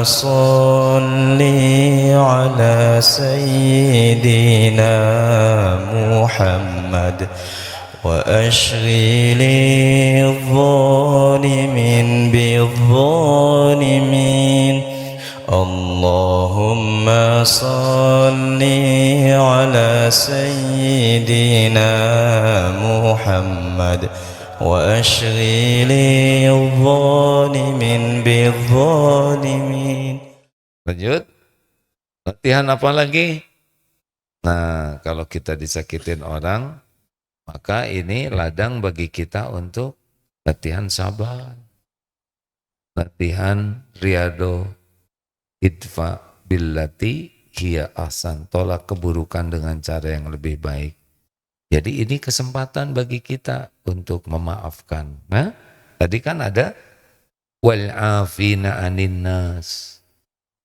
صل على سيدنا محمد وأشغل الظالمين بالظالمين اللهم صل على سيدنا محمد وأشغل الظالمين بالظالمين. Lanjut. Latihan apa lagi? Nah, kalau kita disakitin orang, maka ini ladang bagi kita untuk latihan sabar. Latihan riyadhah, idfa billati hiya ahsan, tolak keburukan dengan cara yang lebih baik. Jadi ini kesempatan bagi kita untuk memaafkan. Nah, tadi kan ada wal afina anin nas.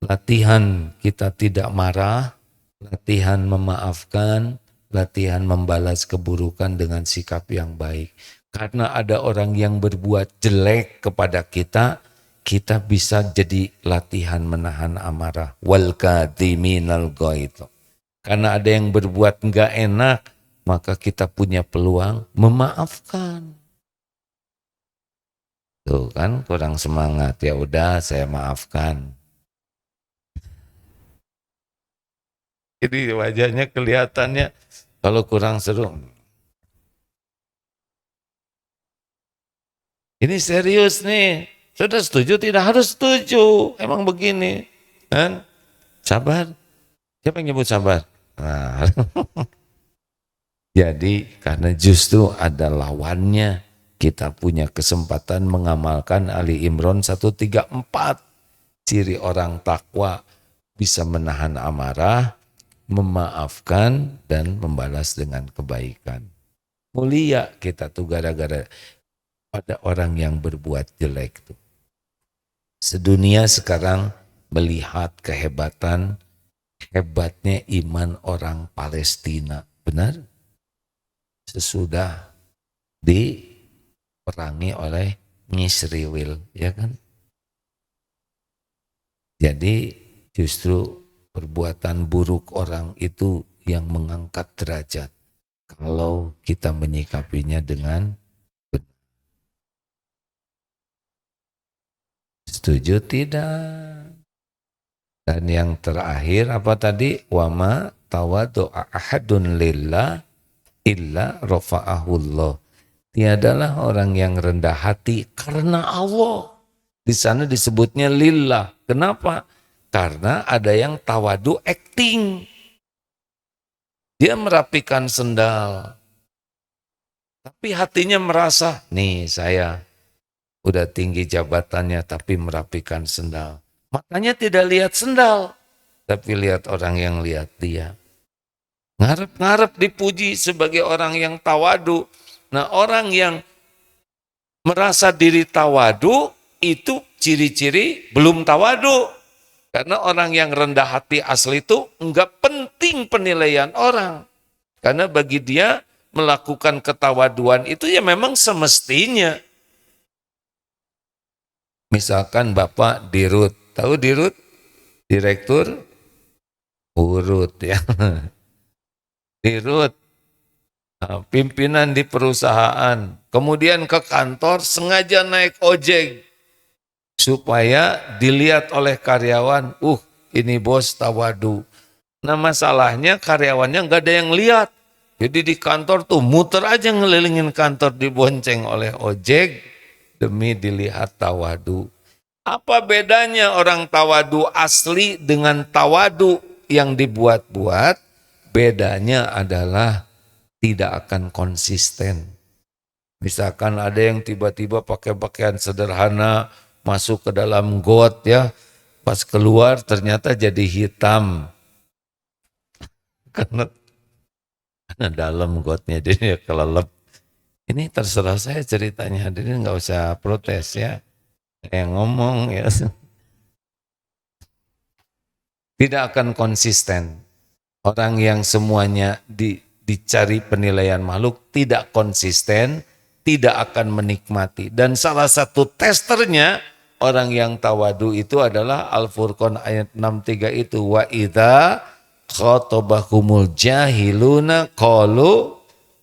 Latihan kita tidak marah, latihan memaafkan, latihan membalas keburukan dengan sikap yang baik. Karena ada orang yang berbuat jelek kepada kita, kita bisa jadi latihan menahan amarah. Wal kadhiminal ghaidh. Karena ada yang berbuat enggak enak, maka kita punya peluang memaafkan. Tuh kan kurang semangat, ya udah saya maafkan. Jadi wajahnya kelihatannya kalau kurang seru. Ini serius nih. Sudah setuju? Tidak harus setuju. Emang begini. Kan? Sabar. Siapa yang nyebut sabar? Nah. Jadi karena justru ada lawannya, kita punya kesempatan mengamalkan Ali Imran 134. Ciri orang takwa bisa menahan amarah, memaafkan, dan membalas dengan kebaikan. Mulia kita tuh gara-gara pada orang yang berbuat jelek tuh. Sedunia sekarang melihat hebatnya iman orang Palestina. Benar? Sesudah diperangi oleh Ngisriwil, ya kan? Jadi justru perbuatan buruk orang itu yang mengangkat derajat kalau kita menyikapinya dengan benar. Setuju tidak? Dan yang terakhir apa tadi? Wama tawadu'a ahadun lillah illa rafa'ahullah. Tiadalah orang yang rendah hati karena Allah. Di sana disebutnya lillah. Kenapa? Karena ada yang tawadu acting. Dia merapikan sendal. Tapi hatinya merasa, nih saya udah tinggi jabatannya tapi merapikan sendal. Makanya tidak lihat sendal, tapi lihat orang yang lihat dia. Ngarep-ngarep dipuji sebagai orang yang tawadu. Nah, orang yang merasa diri tawadu itu ciri-ciri belum tawadu. Karena orang yang rendah hati asli itu enggak penting penilaian orang. Karena bagi dia melakukan ketawaduan itu ya memang semestinya. Misalkan Bapak Dirut, tahu Dirut? Direktur urut ya. Dirut, pimpinan di perusahaan, kemudian ke kantor sengaja naik ojek supaya dilihat oleh karyawan, ini bos tawadu. Nah masalahnya karyawannya nggak ada yang lihat. Jadi di kantor tuh muter aja ngelilingin kantor dibonceng oleh ojek demi dilihat tawadu. Apa bedanya orang tawadu asli dengan tawadu yang dibuat-buat? Bedanya adalah tidak akan konsisten. Misalkan ada yang tiba-tiba pakai pakaian sederhana, masuk ke dalam got ya, pas keluar ternyata jadi hitam. Karena dalam gotnya jadi kelelep. Ini terserah saya ceritanya, hadirin nggak usah protes ya. Yang ngomong ya. Tidak akan konsisten. Orang yang semuanya dicari penilaian makhluk tidak konsisten, tidak akan menikmati. Dan salah satu testernya orang yang tawadu itu adalah Al-Furqan ayat 63 itu, wa idza khotabahumul jahiluna qalu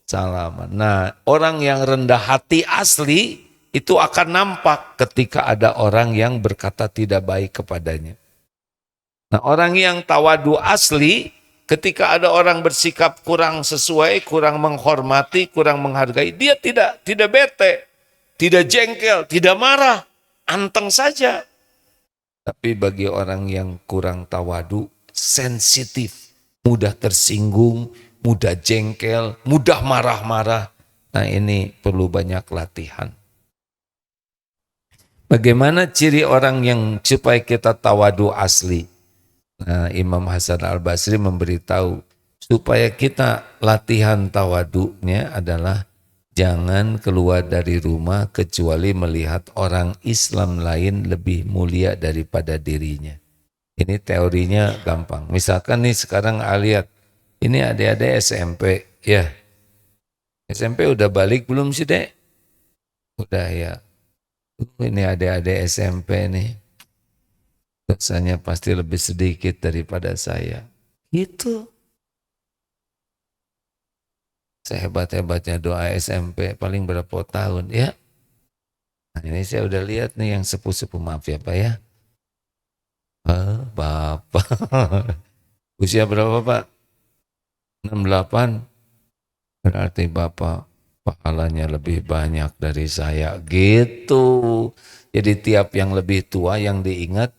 salaman. Nah, orang yang rendah hati asli itu akan nampak ketika ada orang yang berkata tidak baik kepadanya. Nah, orang yang tawadu asli ketika ada orang bersikap kurang sesuai, kurang menghormati, kurang menghargai, dia tidak bete, tidak jengkel, tidak marah, anteng saja. Tapi bagi orang yang kurang tawadu, sensitif, mudah tersinggung, mudah jengkel, mudah marah-marah. Nah, ini perlu banyak latihan. Bagaimana ciri orang yang supaya kita tawadu asli? Nah, Imam Hasan Al-Basri memberitahu supaya kita latihan tawadunya adalah jangan keluar dari rumah kecuali melihat orang Islam lain lebih mulia daripada dirinya. Ini teorinya gampang. Misalkan nih sekarang lihat, ini adik-adik SMP, ya. SMP udah balik belum sih, Dek? Udah ya. Ini adik-adik SMP nih. Dosanya pasti lebih sedikit daripada saya. Gitu. Sehebat-hebatnya doa SMP paling berapa tahun ya. Nah, ini saya udah lihat nih yang sepuh-sepuh, maaf ya Pak ya. Bapak. Usia berapa Pak? 68. Berarti Bapak pahalanya lebih banyak dari saya. Gitu. Jadi tiap yang lebih tua yang diingat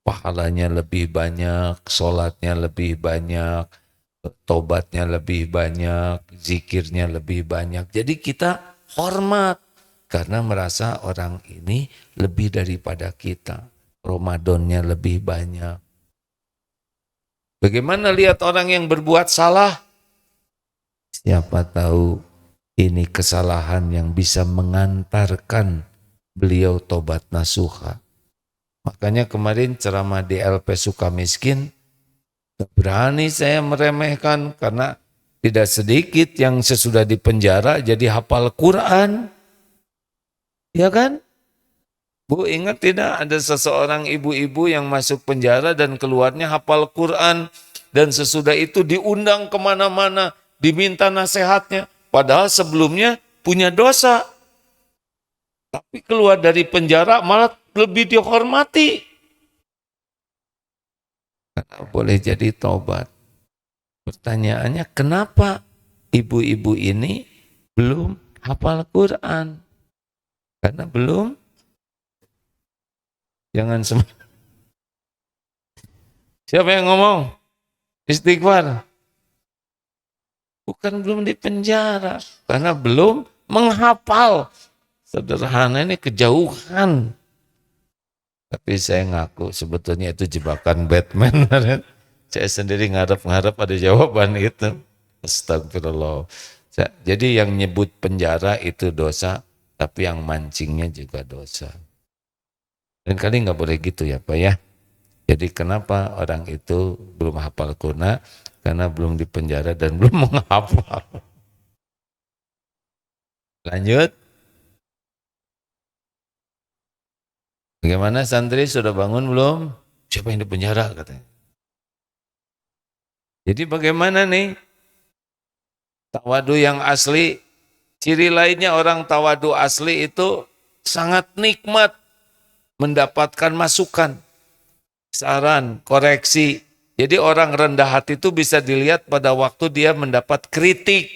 pahalanya lebih banyak, sholatnya lebih banyak, tobatnya lebih banyak, zikirnya lebih banyak. Jadi kita hormat karena merasa orang ini lebih daripada kita. Ramadannya lebih banyak. Bagaimana lihat orang yang berbuat salah? Siapa tahu ini kesalahan yang bisa mengantarkan beliau tobat nasuha. Makanya kemarin ceramah di LP Sukamiskin, berani saya meremehkan karena tidak sedikit yang sesudah di penjara jadi hafal Quran. Ya kan? Bu, ingat tidak ada seseorang ibu-ibu yang masuk penjara dan keluarnya hafal Quran. Dan sesudah itu diundang kemana-mana, diminta nasihatnya. Padahal sebelumnya punya dosa. Tapi keluar dari penjara malah lebih dihormati. Karena boleh jadi tobat. Pertanyaannya kenapa ibu-ibu ini belum hafal Quran? Karena belum. Jangan semua. Siapa yang ngomong? Istighfar. Bukan belum di penjara. Karena belum menghafal. Sederhana ini kejauhan. Tapi saya ngaku sebetulnya itu jebakan Batman. Saya sendiri ngarep-ngarep ada jawaban itu. Astagfirullah. Jadi yang nyebut penjara itu dosa, tapi yang mancingnya juga dosa. Dan kali nggak boleh gitu ya Pak ya. Jadi kenapa orang itu belum hafal Quran? Karena belum di penjara dan belum menghafal. Lanjut. Bagaimana santri sudah bangun belum? Siapa yang di penjara katanya. Jadi bagaimana nih? Tawadu yang asli, ciri lainnya orang tawadu asli itu sangat nikmat mendapatkan masukan, saran, koreksi. Jadi orang rendah hati itu bisa dilihat pada waktu dia mendapat kritik,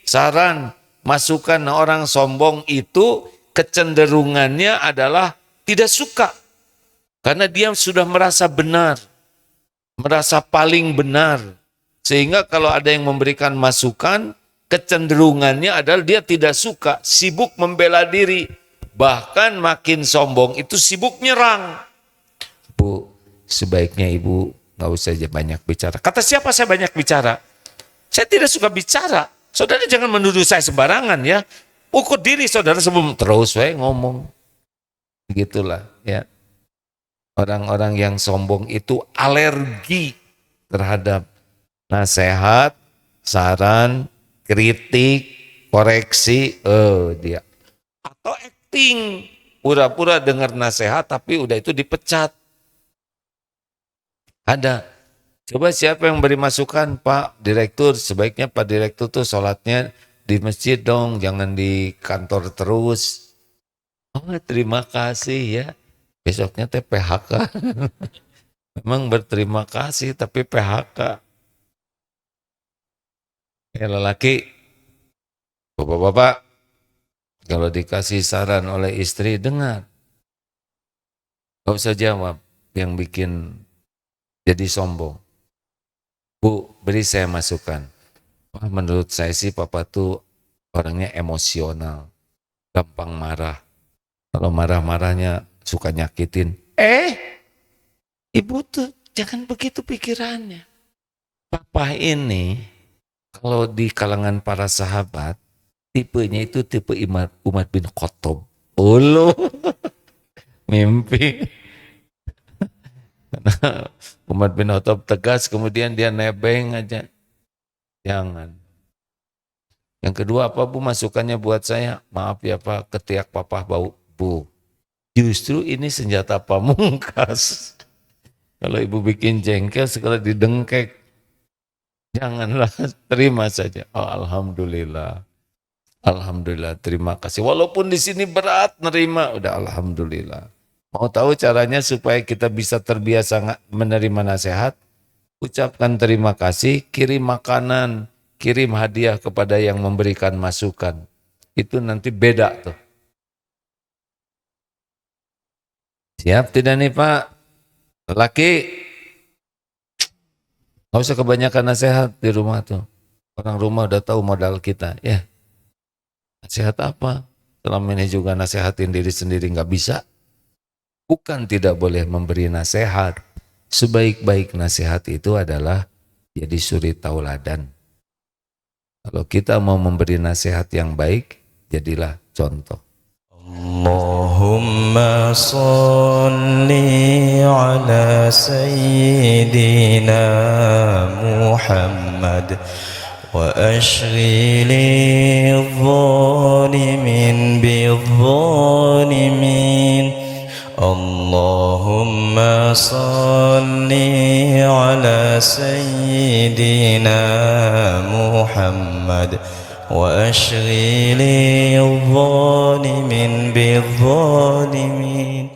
saran, masukan. Nah, orang sombong itu kecenderungannya adalah tidak suka. Karena dia sudah merasa benar, merasa paling benar. Sehingga kalau ada yang memberikan masukan, kecenderungannya adalah dia tidak suka, sibuk membela diri. Bahkan makin sombong itu sibuk nyerang. Bu, sebaiknya ibu nggak usah banyak bicara. Kata siapa saya banyak bicara? Saya tidak suka bicara. Saudara jangan menuduh saya sembarangan ya. Ukur diri saudara sebelum terus saya ngomong. Begitulah ya. Orang-orang yang sombong itu alergi terhadap nasihat, saran, kritik, koreksi, dia. Atau acting. pura-pura dengar nasihat tapi udah itu dipecat. Ada. Coba siapa yang beri masukan, Pak Direktur, sebaiknya Pak Direktur tuh sholatnya di masjid dong, jangan di kantor terus. Oh, terima kasih ya. Besoknya teh PHK. Memang berterima kasih tapi PHK. Ya lelaki, bapak-bapak, kalau dikasih saran oleh istri, dengar. Gak usah jawab yang bikin jadi sombong. Bu, beri saya masukan. Wah, menurut saya sih papa tuh orangnya emosional, gampang marah. Kalau marah-marahnya suka nyakitin. Ibu tuh jangan begitu pikirannya. Papa ini kalau di kalangan para sahabat, tipenya itu tipe Umar bin Khattab. Ulu, mimpi. Umar bin Khattab tegas, kemudian dia nebeng aja. Jangan. Yang kedua, apa Bu masukannya buat saya? Maaf ya Pak, ketiak papa bau. Bu, justru ini senjata pamungkas. Kalau ibu bikin jengkel, sekali didengkek. Janganlah, terima saja. Oh, alhamdulillah. Alhamdulillah, terima kasih. Walaupun di sini berat nerima, udah alhamdulillah. Mau tahu caranya supaya kita bisa terbiasa menerima nasihat? Ucapkan terima kasih, kirim makanan, kirim hadiah kepada yang memberikan masukan. Itu nanti beda tuh. Siap tidak nih Pak? Lelaki, nggak usah kebanyakan nasihat di rumah tuh. Orang rumah udah tahu modal kita. Ya, nasihat apa? Selama ini juga nasihatin diri sendiri nggak bisa. Bukan tidak boleh memberi nasihat. Sebaik-baik nasihat itu adalah jadi suri tauladan. Kalau kita mau memberi nasihat yang baik, jadilah contoh. Allahumma salli ala sayyidina Muhammad wa ashghili adh-dhalimin bidh-dhalimin. Allahumma salli ala sayyidina Muhammad وأشغل الظالمين بالظالمين